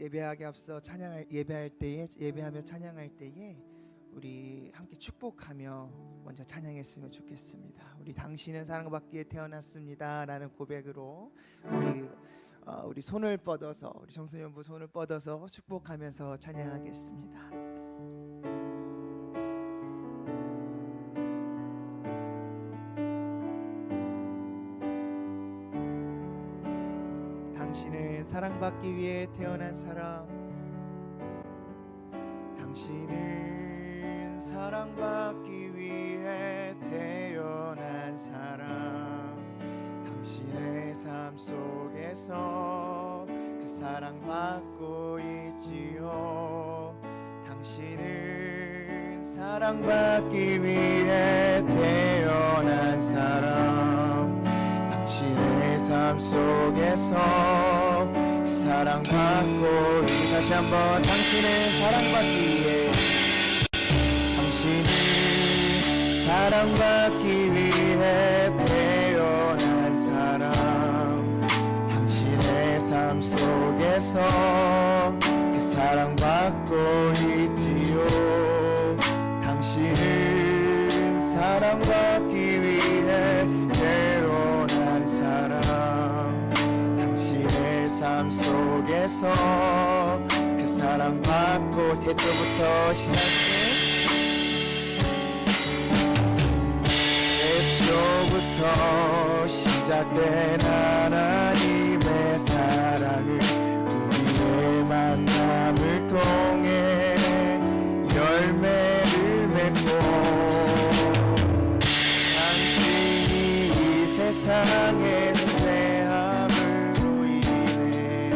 예배하기 앞서 예배하며 찬양할 때에 우리 함께 축복하며 먼저 찬양했으면 좋겠습니다. 우리 당신은 사랑받기에 태어났습니다 라는 고백으로 우리 손을 뻗어서, 우리 청소년부 손을 뻗어서 축복하면서 찬양하겠습니다. 당신은 사랑받기 위해 태어난 사람, 당신은 사랑받기 위해 태어난 사람, 당신의 삶 속에서 그 사랑받고 있지요. 당신은 사랑받기 위해 태어난 사람, 당신의 삶 속에서 사랑받고 다시 한번 당신의 사랑받기 위해, 당신은 사랑받기 위해 태어난 사람, 당신의 삶 속에서 그 사랑받고 있지요. 당신은 사랑받기 위해 태어난 사람, 당신의 삶 속에서 그 사랑받고 태초부터 시작된 하나님의 사랑을 우리의 만남을 통해 열매를 맺고, 당신이 이 세상에 존재함으로 인해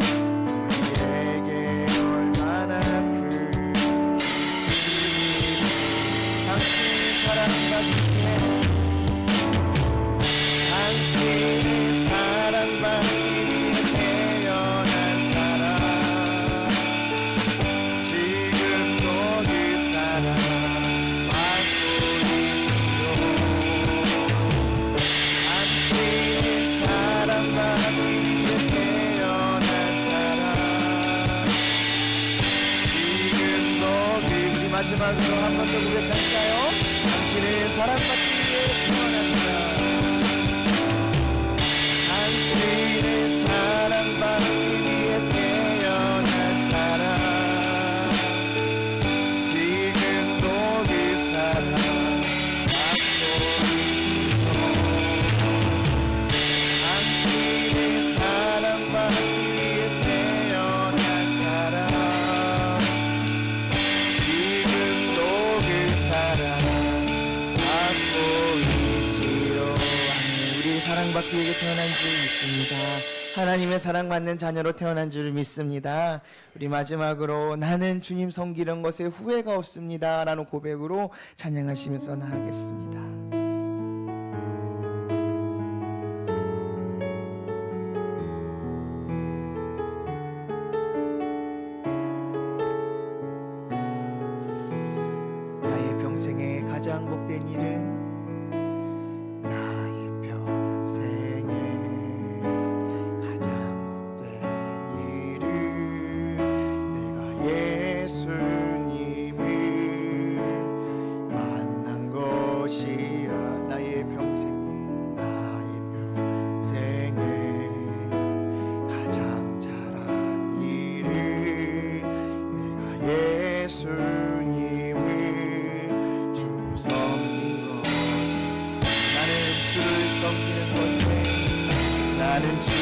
우리에게 얼마나 큰 당신 사랑받기에, 당신이 사랑받기 위해 태어난 사람, 지금도 그 사랑 받고 있죠. 당신이 사랑받기 위해 태어난 사람, 지금도 그 마지막으로 한 번 더 고백할까요? 당신은 사랑받기 위해 태어난 사람, 당신은 사랑받기 위해 태어난 사람, 지금도 그 사랑 받고 있고, 당신은 사랑받기 위해 태어난 사람, 지금도 그 사랑 받고 있지요. 우리 사랑받기 위해 태어난 줄 믿습니다. 하나님의 사랑받는 자녀로 태어난 줄 믿습니다. 우리 마지막으로 나는 주님 섬기는 것에 후회가 없습니다 라는 고백으로 찬양하시면서 나아가겠습니다. 나의 평생에 가장 복된 일은, 나는 주를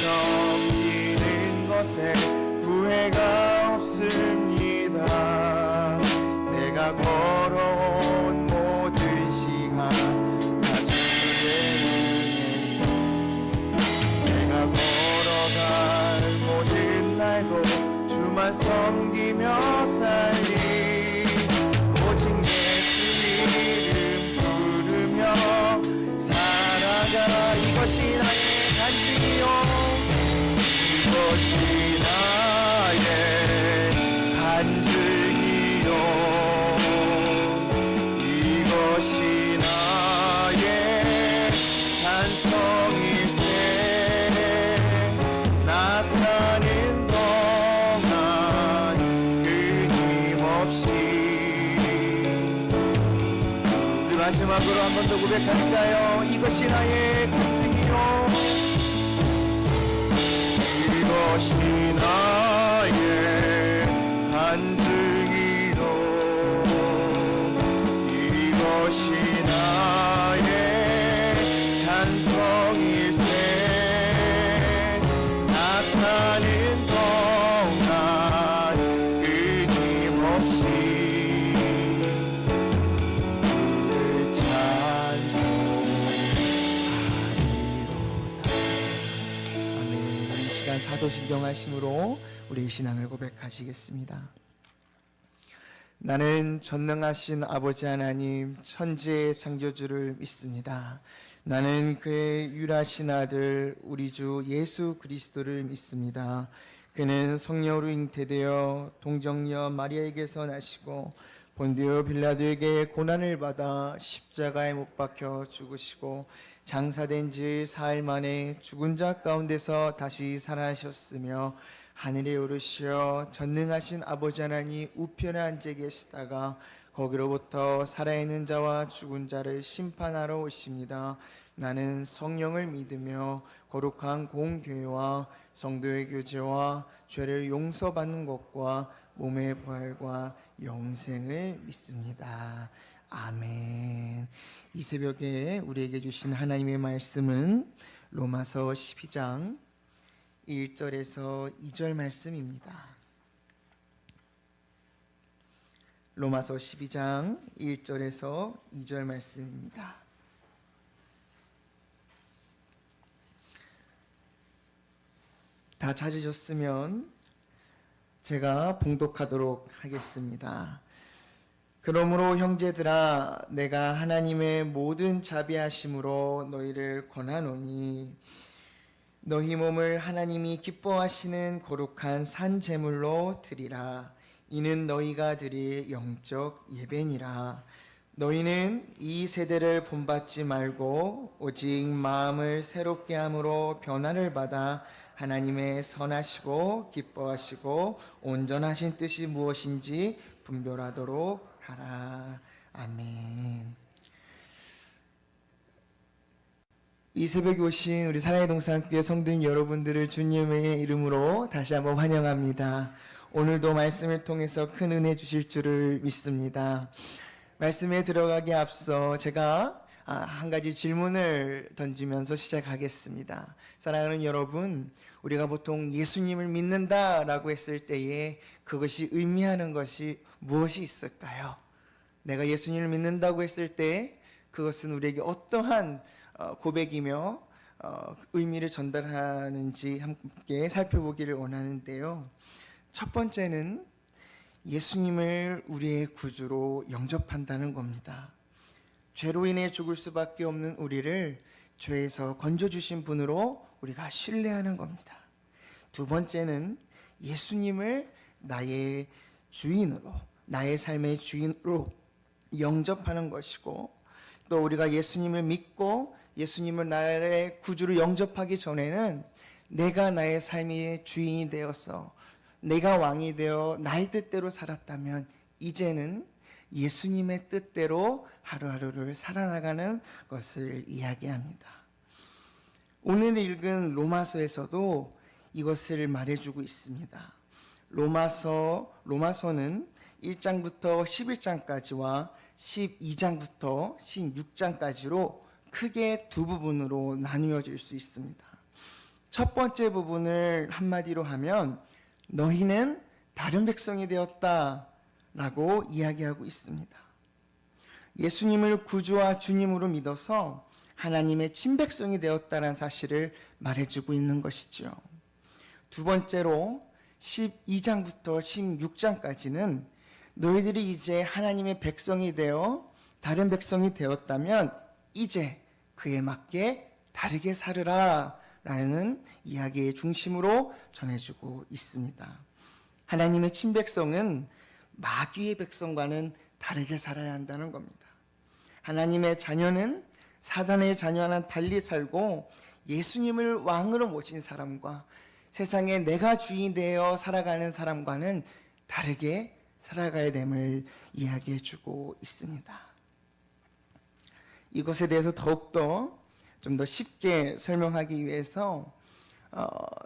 섬기는 것에 후회가 없습니다. 내가 걸어온 모든 시간 다 주의 은혜, 내가 걸어갈 모든 날도 주만 섬기며 살리, 오직 예수 이름 부르며 살아가. 이것이 나의 간증이요, 이것이 나의 간증이요, 이것이 나의 찬송일세. 나 사는 동안 마지막으로 한 번 더 고백할까요? 이것이 나의 간증이요, 이것이 나의 간증이요, 이것이 나의 찬송일세. 나 사는 동안 끊임없이 그를 찬송하리로다. 아멘. 이 시간 사도신경하심으로 우리의 신앙을 고백하시겠습니다. 나는 전능하신 아버지 하나님, 천지의 창조주를 믿습니다. 나는 그의 유일하신 아들 우리 주 예수 그리스도를 믿습니다. 그는 성령으로 잉태되어 동정녀 마리아에게서 나시고 본디오 빌라도에게 고난을 받아 십자가에 못 박혀 죽으시고 장사된 지 사흘 만에 죽은 자 가운데서 다시 살아나셨으며 하늘에 오르시어 전능하신 아버지 하나님 우편에 앉아 계시다가 거기로부터 살아있는 자와 죽은 자를 심판하러 오십니다. 나는 성령을 믿으며 거룩한 공교회와 성도의 교제와 죄를 용서받는 것과 몸의 부활과 영생을 믿습니다. 아멘. 이 새벽에 우리에게 주신 하나님의 말씀은 로마서 12장 1절에서 2절 말씀입니다. 로마서 12장 1절에서 2절 말씀입니다. 다 찾으셨으면 제가 봉독하도록 하겠습니다. 그러므로 형제들아, 내가 하나님의 모든 자비하심으로 너희를 권하노니 너희 몸을 하나님이 기뻐하시는 거룩한 산 제물로 드리라. 이는 너희가 드릴 영적 예배니라. 너희는 이 세대를 본받지 말고 오직 마음을 새롭게 함으로 변화를 받아 하나님의 선하시고 기뻐하시고 온전하신 뜻이 무엇인지 분별하도록 하라. 아멘. 이 새벽에 오신 우리 사랑의 동산교회 성도님 여러분들을 주님의 이름으로 다시 한번 환영합니다. 오늘도 말씀을 통해서 큰 은혜 주실 줄을 믿습니다. 말씀에 들어가기 앞서 제가 한 가지 질문을 던지면서 시작하겠습니다. 사랑하는 여러분, 우리가 보통 예수님을 믿는다라고 했을 때에 그것이 의미하는 것이 무엇이 있을까요? 내가 예수님을 믿는다고 했을 때 그것은 우리에게 어떠한 고백이며 의미를 전달하는지 함께 살펴보기를 원하는데요. 첫 번째는 예수님을 우리의 구주로 영접한다는 겁니다. 죄로 인해 죽을 수밖에 없는 우리를 죄에서 건져주신 분으로 우리가 신뢰하는 겁니다. 두 번째는 예수님을 나의 주인으로, 나의 삶의 주인으로 영접하는 것이고, 또 우리가 예수님을 믿고 예수님을 나의 구주로 영접하기 전에는 내가 나의 삶의 주인이 되어서 내가 왕이 되어 나의 뜻대로 살았다면 이제는 예수님의 뜻대로 하루하루를 살아나가는 것을 이야기합니다. 오늘 읽은 로마서에서도 이것을 말해주고 있습니다. 로마서는 1장부터 11장까지와 12장부터 16장까지로 크게 두 부분으로 나누어질 수 있습니다. 첫 번째 부분을 한마디로 하면 너희는 다른 백성이 되었다 라고 이야기하고 있습니다. 예수님을 구주와 주님으로 믿어서 하나님의 친백성이 되었다는 사실을 말해주고 있는 것이죠. 두 번째로 12장부터 16장까지는 너희들이 이제 하나님의 백성이 되어 다른 백성이 되었다면 이제 그에 맞게 다르게 살으라 라는 이야기의 중심으로 전해주고 있습니다. 하나님의 친백성은 마귀의 백성과는 다르게 살아야 한다는 겁니다. 하나님의 자녀는 사단의 자녀와는 달리 살고 예수님을 왕으로 모신 사람과 세상에 내가 주인이 되어 살아가는 사람과는 다르게 살아가야 됨을 이야기해주고 있습니다. 이것에 대해서 더욱더 좀 더 쉽게 설명하기 위해서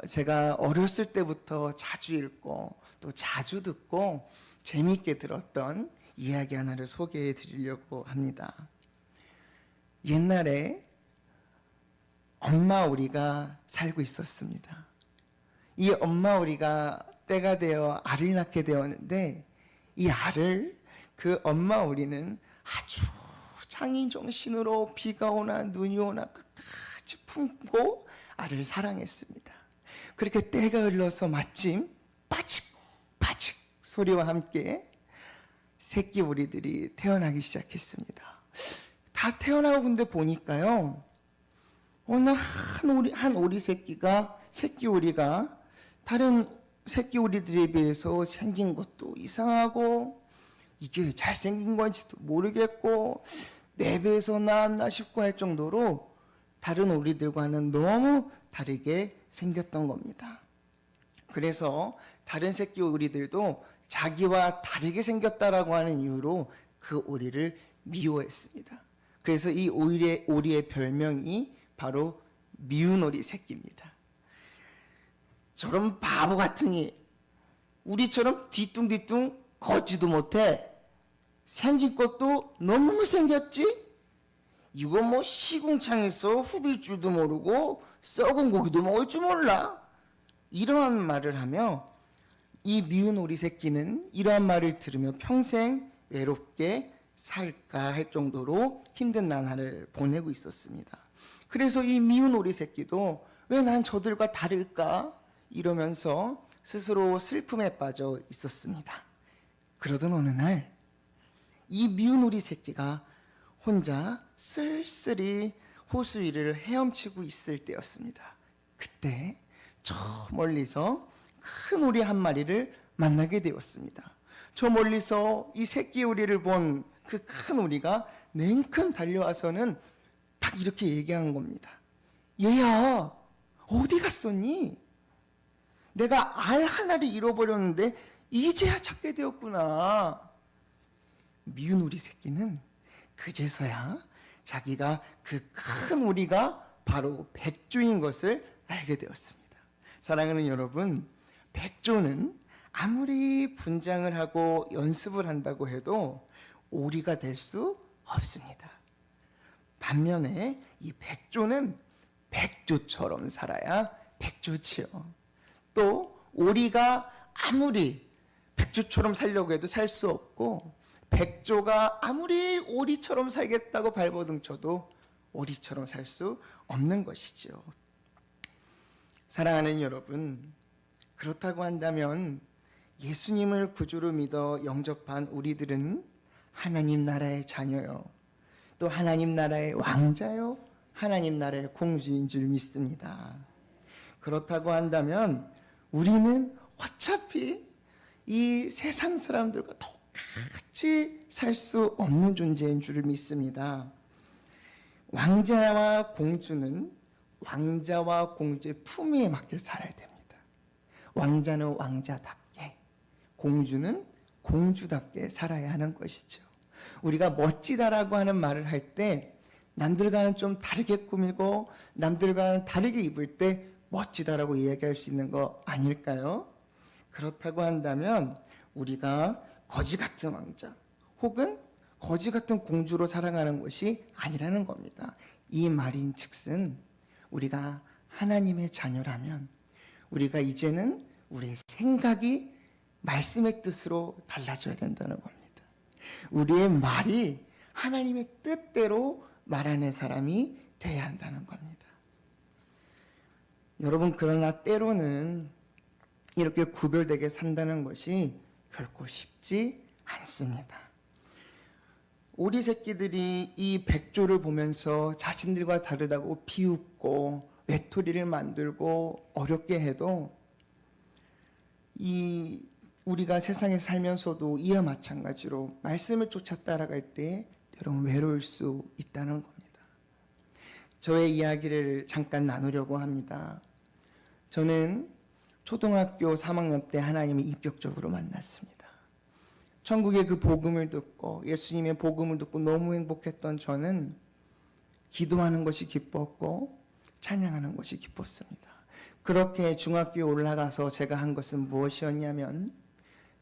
제가 어렸을 때부터 자주 읽고 또 자주 듣고 재미있게 들었던 이야기 하나를 소개해 드리려고 합니다. 옛날에 엄마 오리가 살고 있었습니다. 이 엄마 오리가 때가 되어 알을 낳게 되었는데 이 알을 그 엄마 오리는 아주 장인 정신으로 비가 오나 눈이 오나 끝까지 품고 알을 사랑했습니다. 그렇게 때가 흘러서 마침 빠직 빠직 소리와 함께 새끼 오리들이 태어나기 시작했습니다. 다 태어나고 근데 보니까요, 어느 한 오리 새끼 오리가 다른 새끼 오리들에 비해서 생긴 것도 이상하고 이게 잘생긴 건지도 모르겠고 내 배에서 나왔나 싶고 할 정도로 다른 오리들과는 너무 다르게 생겼던 겁니다. 그래서 다른 새끼 오리들도 자기와 다르게 생겼다라고 하는 이유로 그 오리를 미워했습니다. 그래서 이 오리의 별명이 바로 미운 오리 새끼입니다. 저런 바보 같으니 우리처럼 뒤뚱뒤뚱 걷지도 못해. 생긴 것도 너무 생겼지? 이거 뭐 시궁창에서 후빌 줄도 모르고 썩은 고기도 먹을 줄 몰라. 이러한 말을 하며 이 미운 오리 새끼는 이러한 말을 들으며 평생 외롭게 살까 할 정도로 힘든 나날을 보내고 있었습니다. 그래서 이 미운 오리 새끼도 왜 난 저들과 다를까 이러면서 스스로 슬픔에 빠져 있었습니다. 그러던 어느 날 이 미운 오리 새끼가 혼자 쓸쓸히 호수 위를 헤엄치고 있을 때였습니다. 그때 저 멀리서 큰 오리 한 마리를 만나게 되었습니다. 저 멀리서 이 새끼 오리를 본 그 큰 오리가 냉큼 달려와서는 딱 이렇게 얘기한 겁니다. 얘야, 어디 갔었니? 내가 알 하나를 잃어버렸는데 이제야 찾게 되었구나. 미운 오리 새끼는 그제서야 자기가 그 큰 오리가 바로 백조인 것을 알게 되었습니다. 사랑하는 여러분, 백조는 아무리 분장을 하고 연습을 한다고 해도 오리가 될 수 없습니다. 반면에 이 백조는 백조처럼 살아야 백조지요. 또 오리가 아무리 백조처럼 살려고 해도 살 수 없고 백조가 아무리 오리처럼 살겠다고 발버둥 쳐도 오리처럼 살 수 없는 것이죠. 사랑하는 여러분, 그렇다고 한다면 예수님을 구주로 믿어 영접한 우리들은 하나님 나라의 자녀요, 또 하나님 나라의 왕자요, 하나님 나라의 공주인 줄 믿습니다. 그렇다고 한다면 우리는 어차피 이 세상 사람들과 똑같이 살 수 없는 존재인 줄 믿습니다. 왕자와 공주는 왕자와 공주의 품위에 맞게 살아야 됩니다. 왕자는 왕자답게, 공주는 공주답게 살아야 하는 것이죠. 우리가 멋지다라고 하는 말을 할 때 남들과는 좀 다르게 꾸미고 남들과는 다르게 입을 때 멋지다라고 이야기할 수 있는 거 아닐까요? 그렇다고 한다면 우리가 거지 같은 왕자 혹은 거지 같은 공주로 살아가는 것이 아니라는 겁니다. 이 말인 즉슨 우리가 하나님의 자녀라면 우리가 이제는 우리의 생각이 말씀의 뜻으로 달라져야 된다는 겁니다. 우리의 말이 하나님의 뜻대로 말하는 사람이 돼야 한다는 겁니다. 여러분, 그러나 때로는 이렇게 구별되게 산다는 것이 결코 쉽지 않습니다. 오리 새끼들이 이 백조를 보면서 자신들과 다르다고 비웃고 외톨이를 만들고 어렵게 해도 우리가 세상에 살면서도 이와 마찬가지로 말씀을 쫓아 따라갈 때 여러분 외로울 수 있다는 겁니다. 저의 이야기를 잠깐 나누려고 합니다. 저는 초등학교 3학년 때 하나님을 인격적으로 만났습니다. 천국의 그 복음을 듣고 예수님의 복음을 듣고 너무 행복했던 저는 기도하는 것이 기뻤고 찬양하는 것이 기뻤습니다. 그렇게 중학교에 올라가서 제가 한 것은 무엇이었냐면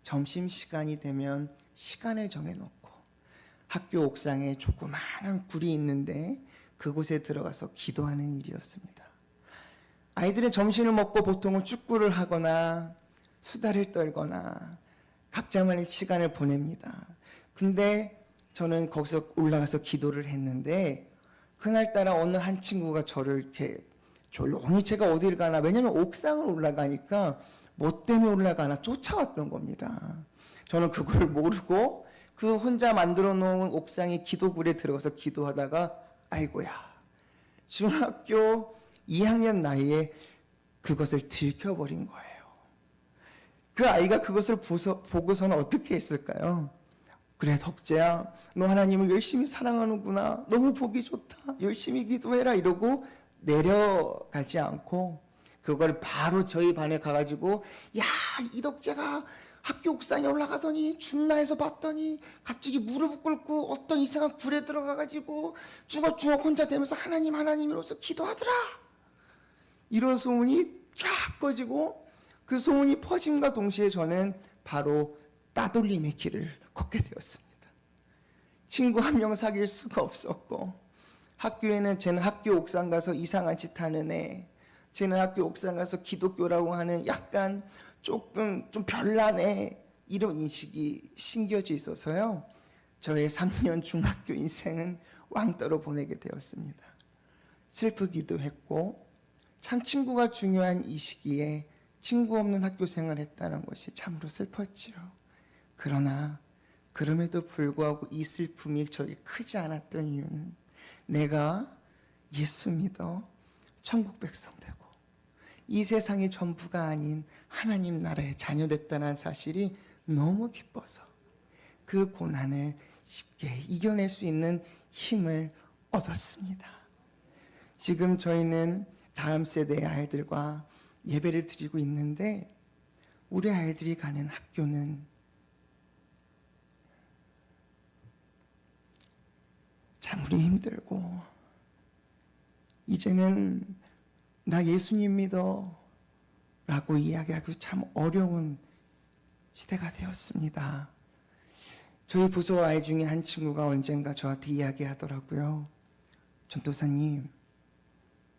점심시간이 되면 시간을 정해놓고 학교 옥상에 조그마한 굴이 있는데 그곳에 들어가서 기도하는 일이었습니다. 아이들은 점심을 먹고 보통은 축구를 하거나 수다를 떨거나 각자만의 시간을 보냅니다. 근데 저는 거기서 올라가서 기도를 했는데 그날따라 어느 한 친구가 저를 이렇게 조용히 제가 어딜 가나, 왜냐면 옥상을 올라가니까 뭐 때문에 올라가나 쫓아왔던 겁니다. 저는 그걸 모르고 그 혼자 만들어 놓은 옥상의 기도굴에 들어가서 기도하다가 아이고야, 중학교 2학년 나이에 그것을 들켜버린 거예요. 그 아이가 그것을 보고서는 어떻게 했을까요? 그래, 덕재야, 너 하나님을 열심히 사랑하는구나, 너무 보기 좋다, 열심히 기도해라 이러고 내려가지 않고 그걸 바로 저희 반에 가가지고, 야, 이 덕재가 학교 옥상에 올라가더니 중라에서 봤더니 갑자기 무릎 꿇고 어떤 이상한 굴에 들어가가지고 쭈걱쭈걱 혼자 대면서 하나님 하나님으로서 기도하더라, 이런 소문이 쫙 퍼지고, 그 소문이 퍼짐과 동시에 저는 바로 따돌림의 길을 걷게 되었습니다. 친구 한 명 사귈 수가 없었고, 학교에는 쟤는 학교 옥상 가서 이상한 짓 하는 애, 쟤는 학교 옥상 가서 기독교라고 하는 약간 조금 좀 별난 애, 이런 인식이 심겨져 있어서요, 저의 3년 중학교 인생은 왕따로 보내게 되었습니다. 슬프기도 했고, 참 친구가 중요한 이 시기에 친구 없는 학교 생활을 했다는 것이 참으로 슬펐지요. 그러나 그럼에도 불구하고 이 슬픔이 저에게 크지 않았던 이유는 내가 예수 믿어 천국 백성 되고 이 세상의 전부가 아닌 하나님 나라의 자녀 됐다는 사실이 너무 기뻐서 그 고난을 쉽게 이겨낼 수 있는 힘을 얻었습니다. 지금 저희는 다음 세대의 아이들과 예배를 드리고 있는데, 우리 아이들이 가는 학교는 참 우리 힘들고, 이제는 나 예수님 믿어 라고 이야기하기 참 어려운 시대가 되었습니다. 저희 부서 아이 중에 한 친구가 언젠가 저한테 이야기하더라고요. 전도사님,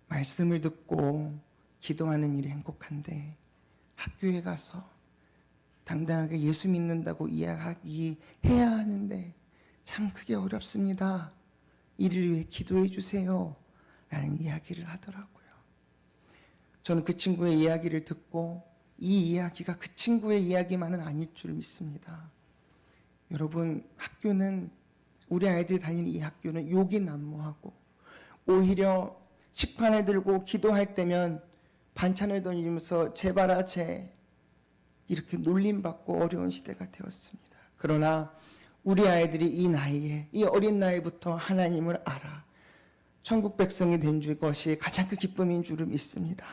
말씀을 듣고 기도하는 일이 행복한데 학교에 가서 당당하게 예수 믿는다고 이야기해야 하는데 참 그게 어렵습니다. 이를 위해 기도해 주세요 라는 이야기를 하더라고요. 저는 그 친구의 이야기를 듣고 이 이야기가 그 친구의 이야기만은 아닐 줄 믿습니다. 여러분, 학교는, 우리 아이들이 다니는 이 학교는 욕이 난무하고, 오히려 식판을 들고 기도할 때면 반찬을 던지면서 제발아 제, 이렇게 놀림받고 어려운 시대가 되었습니다. 그러나 우리 아이들이 이 나이에, 이 어린 나이부터 하나님을 알아 천국 백성이 된 것이 가장 큰 기쁨인 줄을 믿습니다.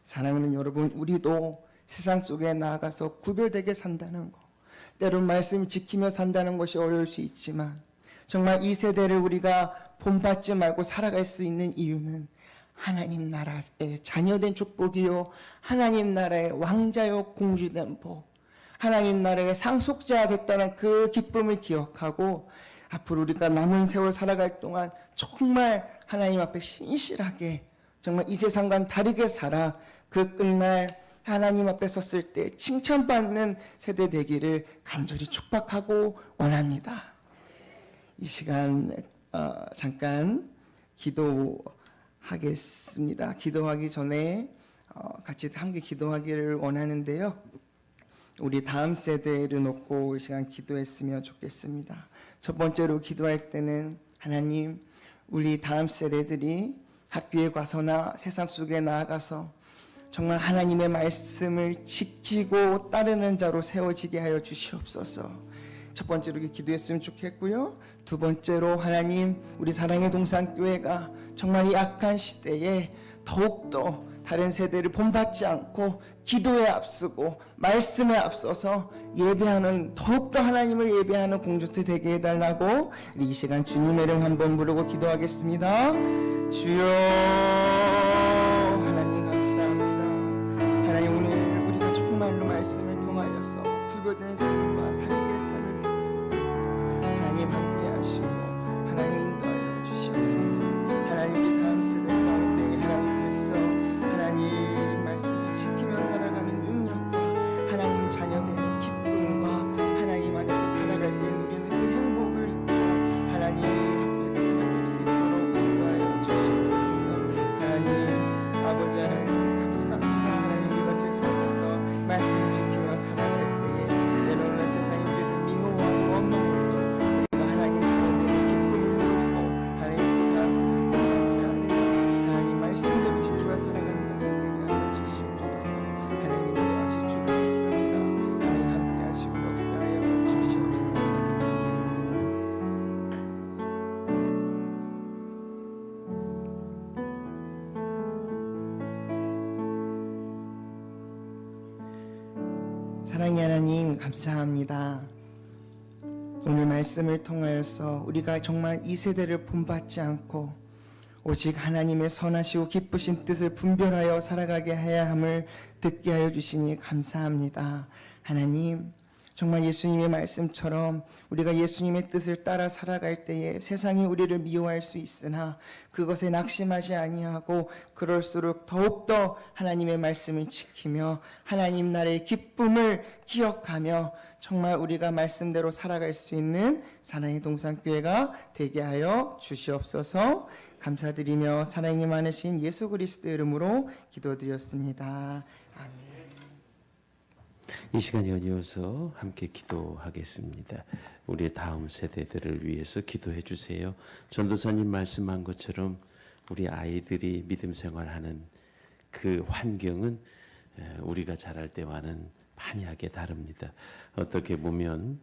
사랑하는 여러분, 우리도 세상 속에 나아가서 구별되게 산다는 것, 때론 말씀을 지키며 산다는 것이 어려울 수 있지만 정말 이 세대를 우리가 본받지 말고 살아갈 수 있는 이유는 하나님 나라의 자녀된 축복이요, 하나님 나라의 왕자요 공주된 복, 하나님 나라의 상속자 됐다는 그 기쁨을 기억하고 앞으로 우리가 남은 세월 살아갈 동안 정말 하나님 앞에 신실하게, 정말 이 세상과는 다르게 살아 그 끝날 하나님 앞에 섰을 때 칭찬받는 세대 되기를 간절히 축복하고 원합니다. 이 시간 잠깐 기도하겠습니다. 기도하기 전에 같이 함께 기도하기를 원하는데요. 우리 다음 세대를 놓고 이 시간 기도했으면 좋겠습니다. 첫 번째로 기도할 때는 하나님, 우리 다음 세대들이 학교에 가서나 세상 속에 나아가서 정말 하나님의 말씀을 지키고 따르는 자로 세워지게 하여 주시옵소서. 첫 번째로 기도했으면 좋겠고요. 두 번째로 하나님, 우리 사랑의 동산교회가 정말 이 악한 시대에 더욱더 다른 세대를 본받지 않고 기도에 앞서고 말씀에 앞서서 예배하는, 더욱더 하나님을 예배하는 공동체 되게 해달라고 우리 이 시간 주님의 이름 한번 부르고 기도하겠습니다. 주여, 하나님 감사합니다. 하나님, 오늘 우리가 정말로 말씀을 통하여서 구별된 삶과 다르게 삶을 드렸습니다. 하나님 함께 하시고 하나님 인도하여 주시옵소서. 하나님, 우리 다음 세대 가운데 하나님께서 하나님 말씀을 지키며 살아가는 능력과 하나님 자녀들의 기쁨과 하나님 안에서 살아갈 때 우리는 그 행복을 입고 하나님 함께서 살아갈 수 있도록 인도하여 주시옵소서. 하나님 아버지, 하나님 감사합니다. 하나님, 우리가 세상에서 말씀을 지키며 살아갈 때에 내놓는 세상이 우리를 미워하고 원망해도 우리가 하나님 자녀들의 기쁨을 누리고 하나님 그 다음 세대를 본받지 않으려 하나님 말씀대로 지키며 살아가는 자들 되게 하여 주시옵소서. 하나님 인도하실 줄 믿습니다. 하나님 함께 하시고 역사하여 주시옵소서. 사랑의 하나님 감사합니다. 오늘 말씀을 통하여서 우리가 정말 이 세대를 본받지 않고 오직 하나님의 선하시고 기쁘신 뜻을 분별하여 살아가게 해야 함을 듣게 하여 주시니 감사합니다. 하나님, 정말 예수님의 말씀처럼 우리가 예수님의 뜻을 따라 살아갈 때에 세상이 우리를 미워할 수 있으나 그것에 낙심하지 아니하고 그럴수록 더욱더 하나님의 말씀을 지키며 하나님 나라의 기쁨을 기억하며 정말 우리가 말씀대로 살아갈 수 있는 사랑의 동산교회가 되게 하여 주시옵소서. 감사드리며 사랑이 많으신 예수 그리스도 이름으로 기도드렸습니다. 아멘. 이 시간 연이어서 함께 기도하겠습니다. 우리의 다음 세대들을 위해서 기도해 주세요. 전도사님 말씀한 것처럼 우리 아이들이 믿음 생활하는 그 환경은 우리가 자랄 때와는 판이하게 다릅니다. 어떻게 보면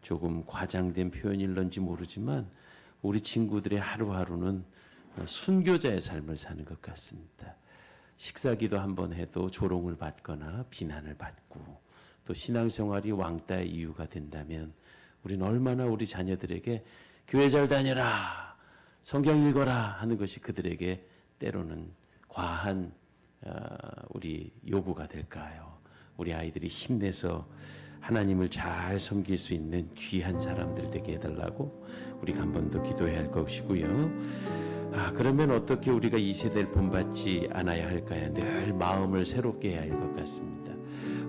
조금 과장된 표현일런지 모르지만 우리 친구들의 하루하루는 순교자의 삶을 사는 것 같습니다. 식사기도 한번 해도 조롱을 받거나 비난을 받고 또 신앙생활이 왕따의 이유가 된다면 우리는 얼마나 우리 자녀들에게 교회 잘 다녀라, 성경 읽어라 하는 것이 그들에게 때로는 과한 우리 요구가 될까요? 우리 아이들이 힘내서 하나님을 잘 섬길 수 있는 귀한 사람들 되게 해달라고 우리가 한 번 더 기도해야 할 것이고요. 그러면 어떻게 우리가 이 세대를 본받지 않아야 할까요? 늘 마음을 새롭게 해야 할 것 같습니다.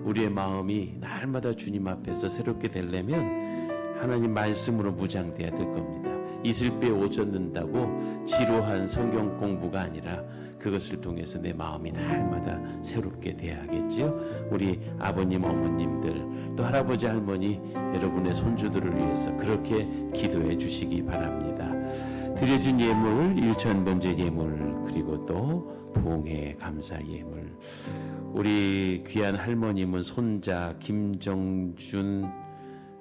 우리의 마음이 날마다 주님 앞에서 새롭게 되려면 하나님 말씀으로 무장돼야 될 겁니다. 이슬비에 옷 젖는다고 지루한 성경 공부가 아니라 그것을 통해서 내 마음이 날마다 새롭게 돼야겠죠. 우리 아버님, 어머님들, 또 할아버지, 할머니, 여러분의 손주들을 위해서 그렇게 기도해 주시기 바랍니다. 드려진 예물, 1,000번째 예물, 그리고 또 부흥의 감사 예물. 우리 귀한 할머님은 손자 김정준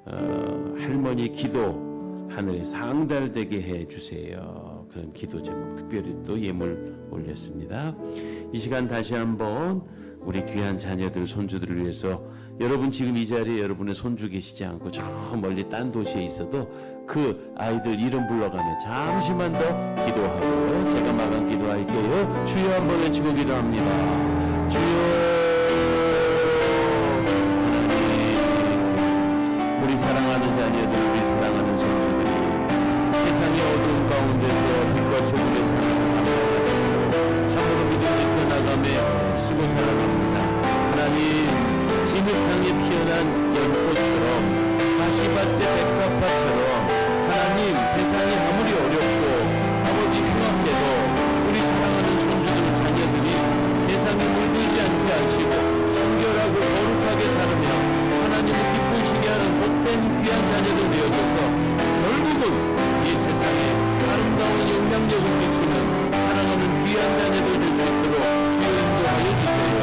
할머니 기도 하늘에 상달되게 해주세요. 그런 기도 제목 특별히 또 예물 올렸습니다. 이 시간 다시 한번 우리 귀한 자녀들, 손주들을 위해서 여러분 지금 이 자리에 여러분의 손주 계시지 않고 저 멀리 딴 도시에 있어도 그 아이들 이름 불러가며 잠시만 더 기도하고 제가 마감 기도할게요. 주여 한번 외치고 기도합니다. 주여, 하나님, 우리 사랑하는 자녀들, 우리 사랑하는 손주들이 세상의 어두운 가운데서 빛과 소금의 사랑을 감당하고 참으로 믿음이 펴나가며 쓰고 살아갑니다. 하나님, 진흙탕에 피어난 연꽃처럼 가시밭의 백합화처럼 하나님, 세상이 아무리 어렵고 아버지 흉악해도 우리 사랑하는 손주들, 자녀들이 세상에 물들지 않게 하시고 순결하고 거룩하게 살으며 하나님을 기쁘시게 하는 복된 귀한 자녀들 되어져서 결국은 이 세상에 아름다운 영향력을 끼치는 사랑하는 귀한 자녀들 될 수 있도록 주여 인도하여 주세요.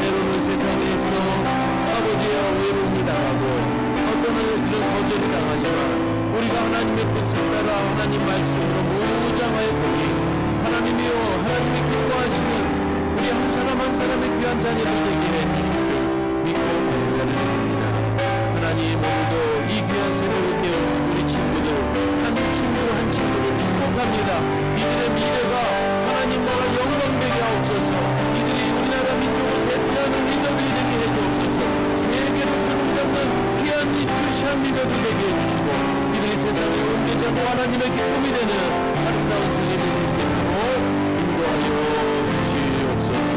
때로는 세상에서 아버지와 외로움을 당하고 어떤 그런 거절을 당하지만 우리가 하나님의 뜻을 따라 하나님 말씀으로 무장하여 보니 하나님이여, 하나님이 기뻐하시는 우리 우리 한 사람 한 사람의 귀한 자녀들 되게 해주실 줄 믿고 감사를 드립니다. 하나님, 오늘도 이 귀한 새벽을 깨우는 우리 친구들 한 친구를 축복합니다. 이들의 미래가 하나님 나라 영광되게 하옵소서. 이들이 우리나라 민족을 대표하는 리더들이 되게 해주옵소서. 세계를 주름잡는 귀한 이 크리스찬 리더들 되게 해주시고, 이들이 세상의 온전하고 하나님의 기쁨이 되는 아름다운 세계 되실 수 있도록 인도하여 주시옵소서.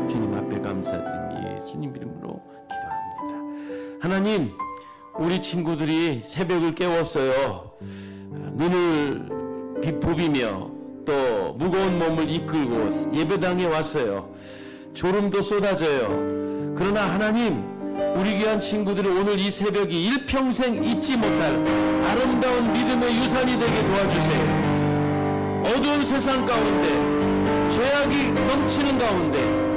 주님 앞에 감사드립니다. 주님 이름으로 기도합니다. 하나님, 우리 친구들이 새벽을 깨웠어요. 눈을 부비며 또 무거운 몸을 이끌고 예배당에 왔어요. 졸음도 쏟아져요. 그러나 하나님, 우리 귀한 친구들이 오늘 이 새벽이 일평생 잊지 못할 아름다운 믿음의 유산이 되게 도와주세요. 어두운 세상 가운데, 죄악이 넘치는 가운데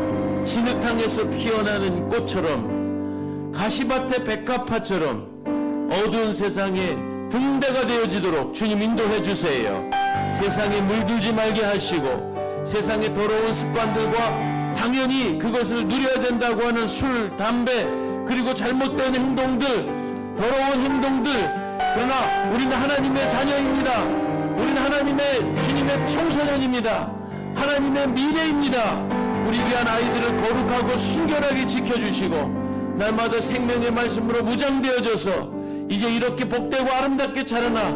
진흙탕에서 피어나는 꽃처럼, 가시밭의 백합화처럼 어두운 세상에 등대가 되어지도록 주님 인도해 주세요. 세상에 물들지 말게 하시고, 세상의 더러운 습관들과 당연히 그것을 누려야 된다고 하는 술, 담배, 그리고 잘못된 행동들, 더러운 행동들, 그러나 우리는 하나님의 자녀입니다. 우리는 하나님의 주님의 청소년입니다. 하나님의 미래입니다. 우리 귀한 아이들을 거룩하고 순결하게 지켜주시고, 날마다 생명의 말씀으로 무장되어져서 이제 이렇게 복되고 아름답게 자라나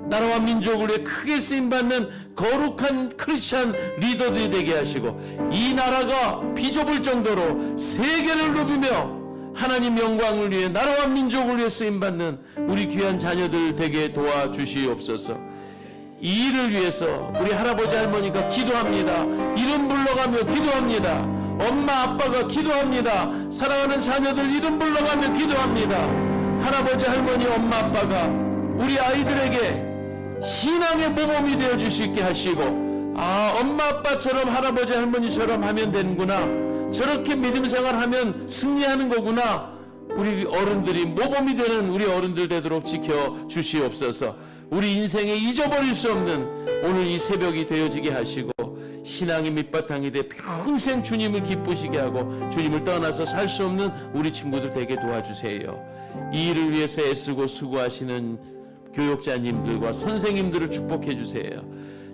나라와 민족을 위해 크게 쓰임받는 거룩한 크리스찬 리더들이 되게 하시고, 이 나라가 비좁을 정도로 세계를 누비며 하나님 영광을 위해 나라와 민족을 위해 쓰임받는 우리 귀한 자녀들 되게 도와주시옵소서. 이 일을 위해서 우리 할아버지 할머니가 기도합니다. 이름 불러가며 기도합니다. 엄마 아빠가 기도합니다. 사랑하는 자녀들 이름 불러가며 기도합니다. 할아버지 할머니 엄마 아빠가 우리 아이들에게 신앙의 모범이 되어줄 수 있게 하시고, 아, 엄마 아빠처럼 할아버지 할머니처럼 하면 되는구나, 저렇게 믿음 생활하면 승리하는 거구나, 우리 어른들이 모범이 되는 우리 어른들 되도록 지켜주시옵소서. 우리 인생에 잊어버릴 수 없는 오늘 이 새벽이 되어지게 하시고, 신앙의 밑바탕이 돼 평생 주님을 기쁘시게 하고 주님을 떠나서 살 수 없는 우리 친구들 되게 도와주세요. 이 일을 위해서 애쓰고 수고하시는 교육자님들과 선생님들을 축복해 주세요.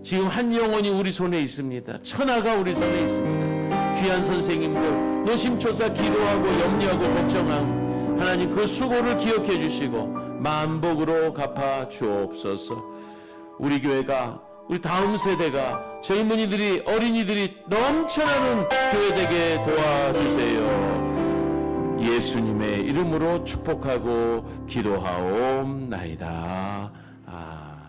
지금 한 영혼이 우리 손에 있습니다. 천하가 우리 손에 있습니다. 귀한 선생님들 노심초사 기도하고 염려하고 걱정한 하나님, 그 수고를 기억해 주시고 만복으로 갚아 주옵소서. 우리 교회가, 우리 다음 세대가, 젊은이들이, 어린이들이 넘쳐나는 교회 되게 도와주세요. 예수님의 이름으로 축복하고 기도하옵나이다. 아멘.